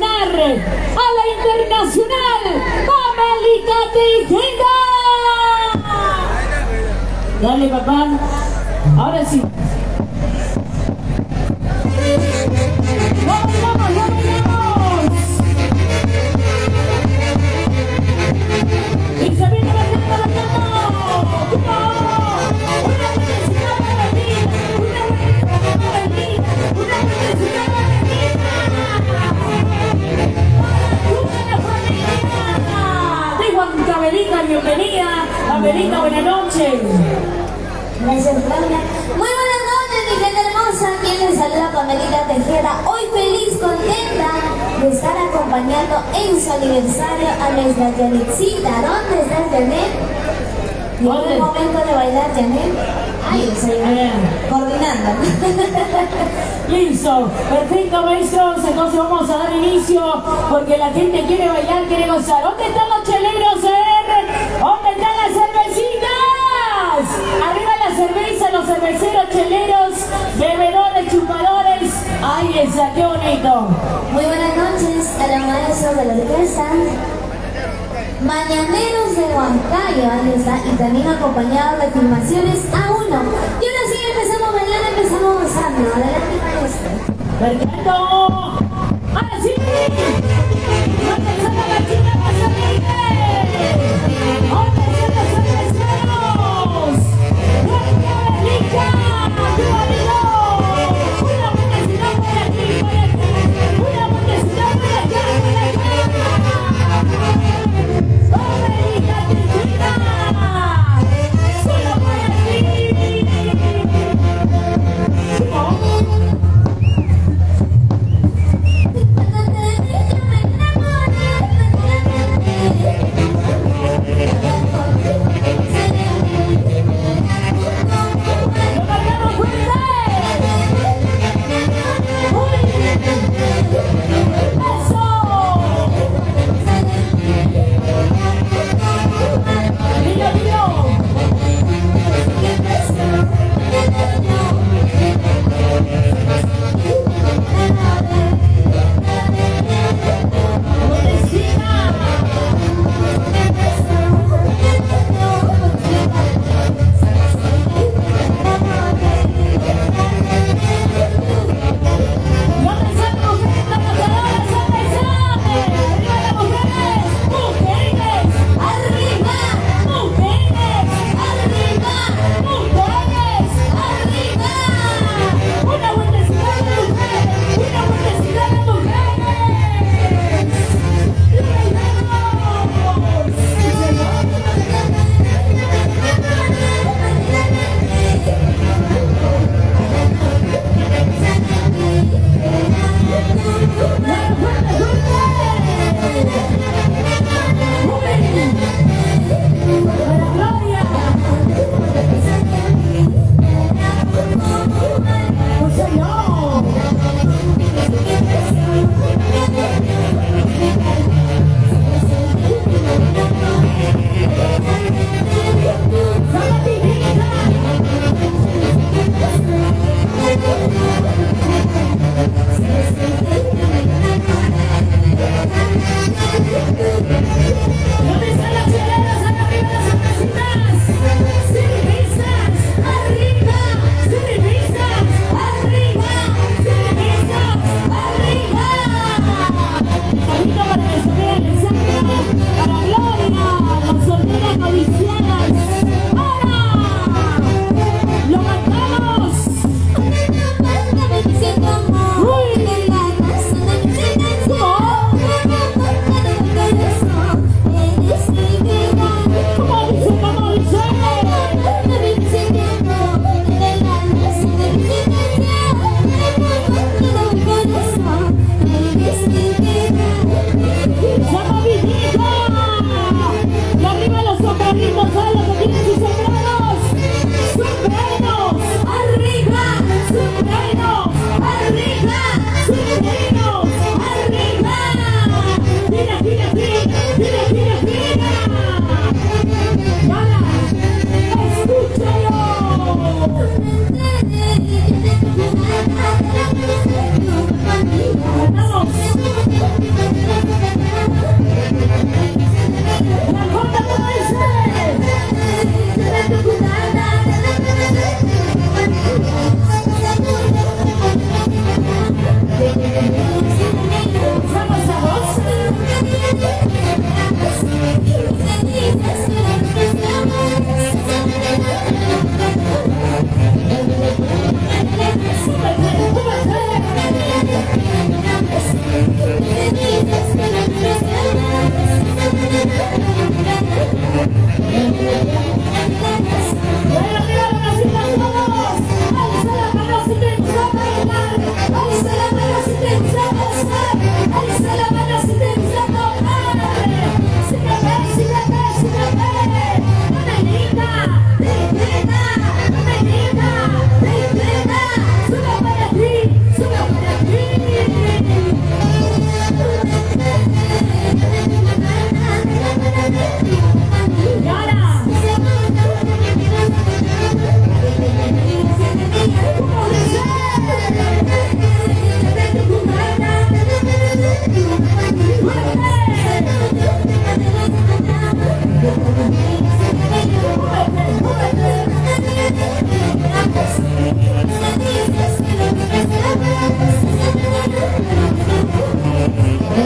ovacionar a la internacional Amelita Tejeda. Dale, papá. Ahora sí. ¡Vamos, vamos, vamos! Y se viene Amelita, bienvenida. Amelita, buenas noches. Gracias, Claudia. Muy buenas noches, mi gente hermosa. Quien les saluda, Amelita Tejeda. Hoy feliz, contenta de estar acompañando en su aniversario a nuestra Janetcita. ¿Dónde estás, Janet? Llegó el momento de bailar, Janet. Ay, coordinando. Listo, perfecto, maestros. Entonces vamos a dar inicio porque la gente quiere bailar, quiere gozar. ¿Dónde están los cheleros, ¿Dónde están las cervecitas? Arriba la cerveza, los cerveceros, cheleros, bebedores, chupadores. Ahí está, qué bonito. Muy buenas noches a los maestros de la orquesta. Mañaneros de Huancayo, ahí está, y también acompañados de filmaciones A1. Y ahora sí empezamos a bailar, empezamos gozando. Adelante, maestro. ¡Perfecto! ¡Ahora sí! ¿Dónde están las chicas más alegres? ¿Dónde están los cerveceros? ¡Nuestra Belica! ¡Qué bonito! ¡Una vueltecita por aquí, por aquí! ¡Una vueltecita por acá, por acá! ¡Amelita Tejeda! ¡Solo por aquí! ¿Cómo?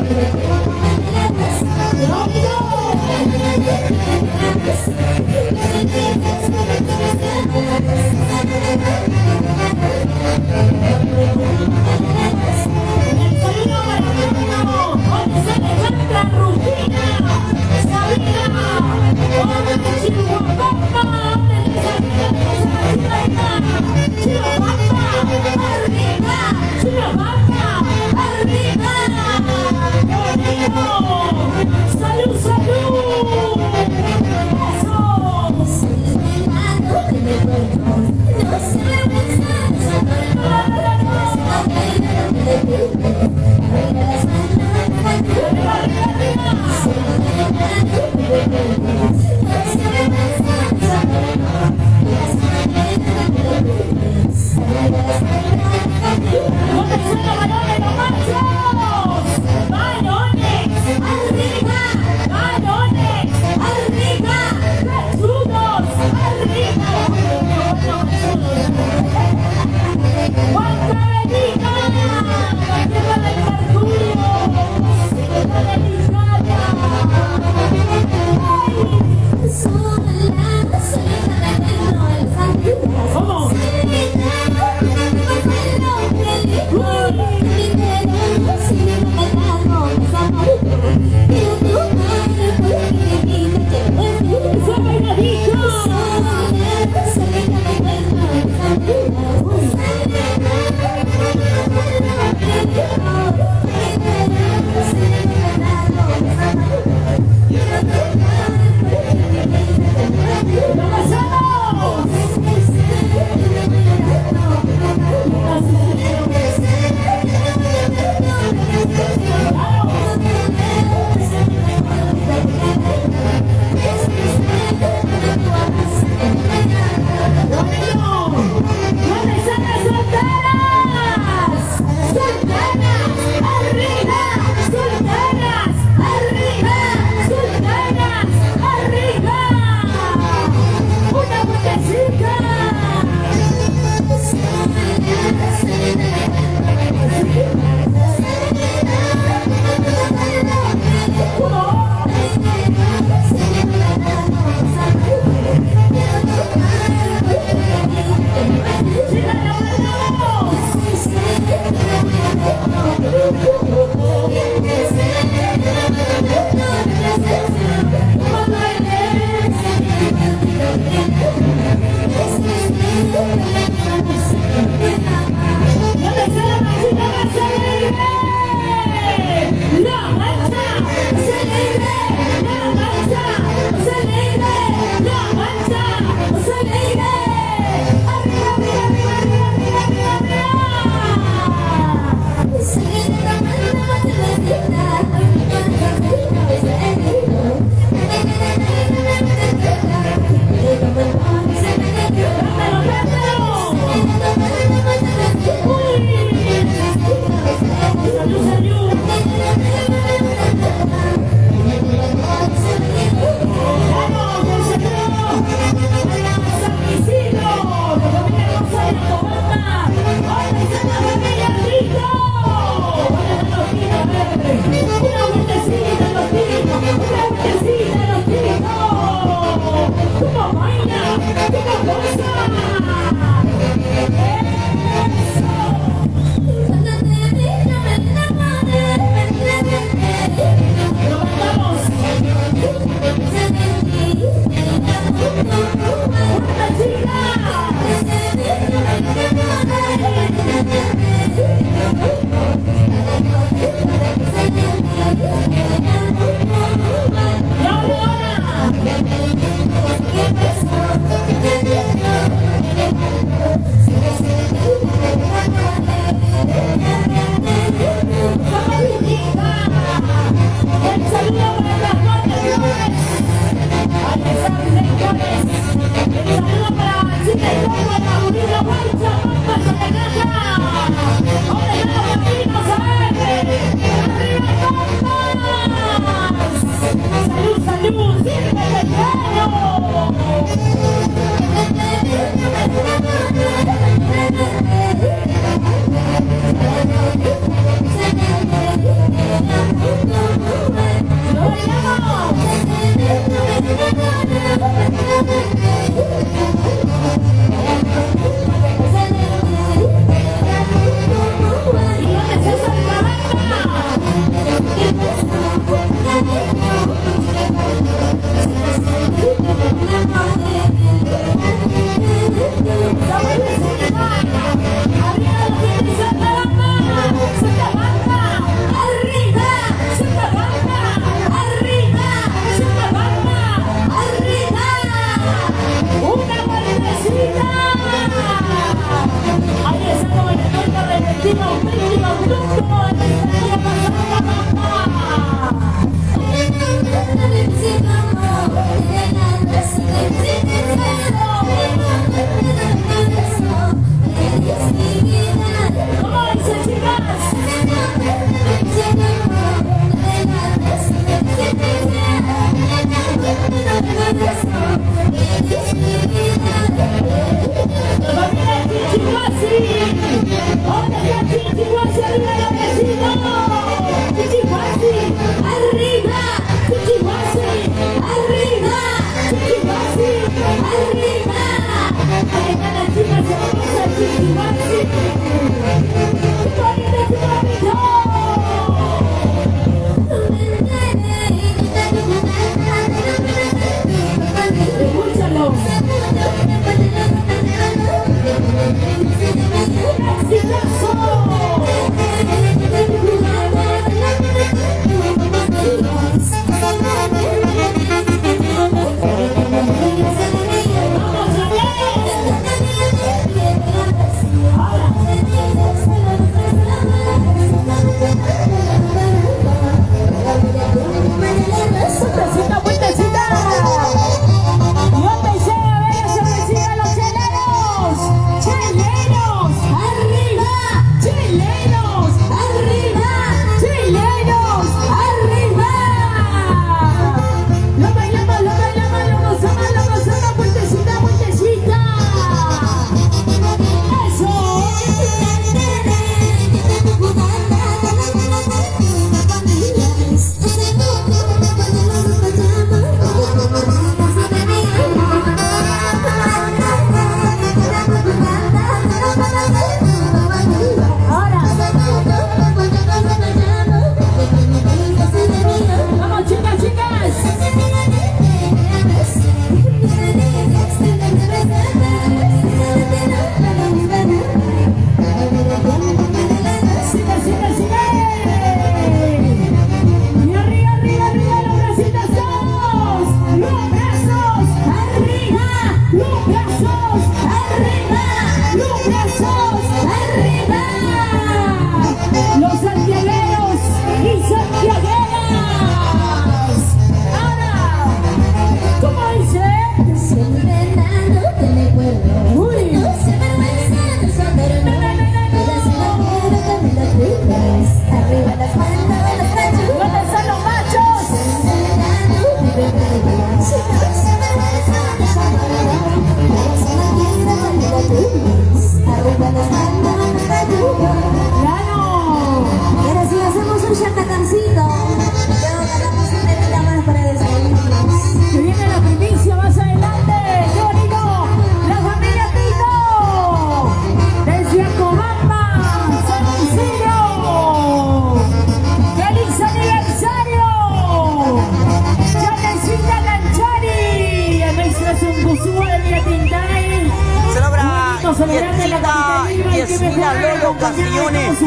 ¡Arriba,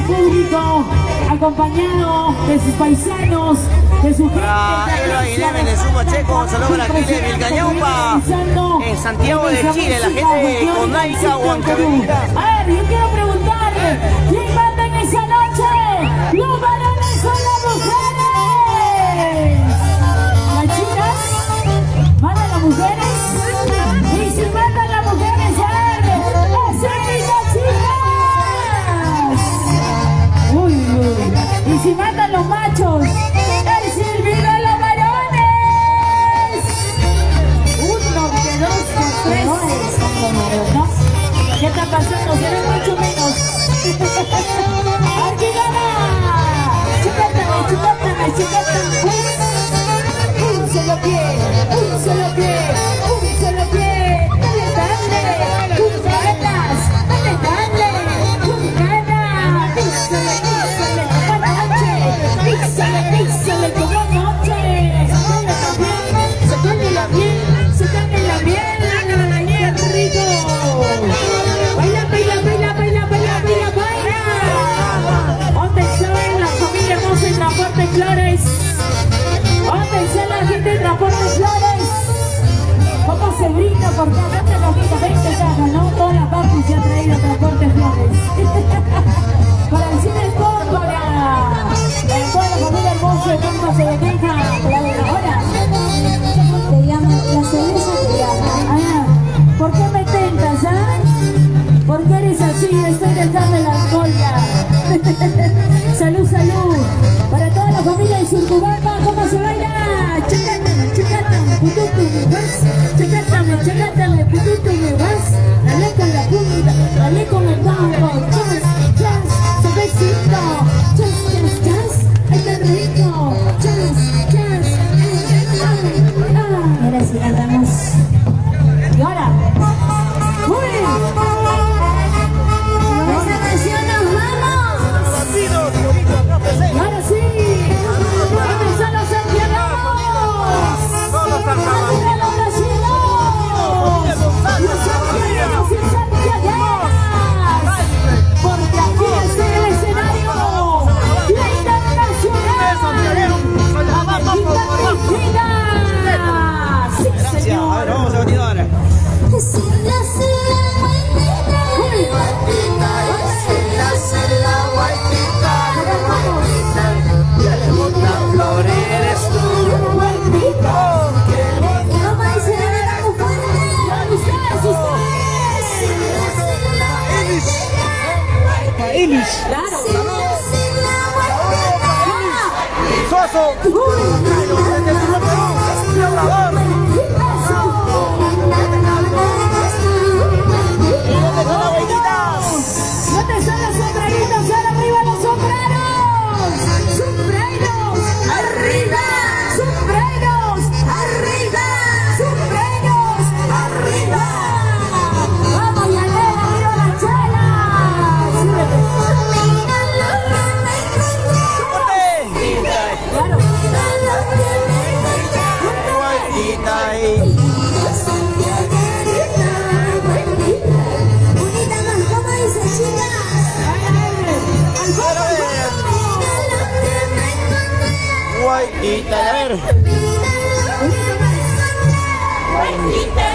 público, acompañado de sus paisanos, de su gente. Elo Aguilera de Sumo Checo, un saludo para Chile, Vilcañaupa, en Santiago de Chile, la gente de Conaica, Huancavelica. A ver, yo quiero preguntarle, ¿quién manda en esa noche? ¿Los varones o las mujeres? ¿Las chicas? ¿Mandan las mujeres? Y si mandan las mujeres, a ver, ¡ese las chicas! Uy, uy. Y si mandan los machos, ¡el silbido de los varones! 1, 2, 3. ¿No? ¿Qué está pasando? Se ve mucho menos. ¡Aquí gana! ¡Chicátame, chicátame, chicátame! Un solo pie, un solo pie, un solo pie. Dale, con ganas, dale, con ganas. Písale, písale, como noche. Sácale la piel, sácale la piel, qué rico. Baila, baila, baila, baila, baila, baila, baila. ¿Dónde está la familia hermosa de Transporte Flores? ¿Dónde está la gente de Transporte Flores? ¿Cómo se brinda por acá? ¿Dónde nos brinda? 20 cajas, ¿no? Todas las partes se han traído Transporte Flores. Para el cine Pórgora. Para toda la familia hermosa de Campos de Queja. Ahora. Te llaman, la cerveza te llama. Ah, ¿por qué me tentas, ah? ¿Por qué eres así? Estoy dejando el alcohol ya. Salud, salud. Para toda la familia de Surcubamba, ¿cómo se baila? Chacátame, chacátame, pututu me vas. Chacátame, chacátame, pututu me vas. Dale con la punta, dale con el banco. Chas, chas, suavecito. Chas, chas, chas, ay qué rico. Chas, chas, Mira si cantamos. y ahora. ¡Uy! Con esta canción nos vamos. Y ahora sí. ¿Dónde están los santiagueros? ¿Dónde están los brasileños? Los santiagueros y santiagueras. Porque aquí está el escenario. La internacional. Amandita Cristina. Sí, Gracias, a señor. ver, vamos a continuar. Flor eres tú. Claro. Suazo. ¿Dónde están los sombreritos? ¡Ahora arriba los sombreros! ¡Sombreros! ¡Arriba! ¡Sombreros! ¡Arriba! ¡Sombreros! ¡Arriba! ¡Vamos, Yanela! ¡Arriba las chalas! ¡Claro! Bonita más, ¿cómo dice, chicas? Guay, y a ver. Mira,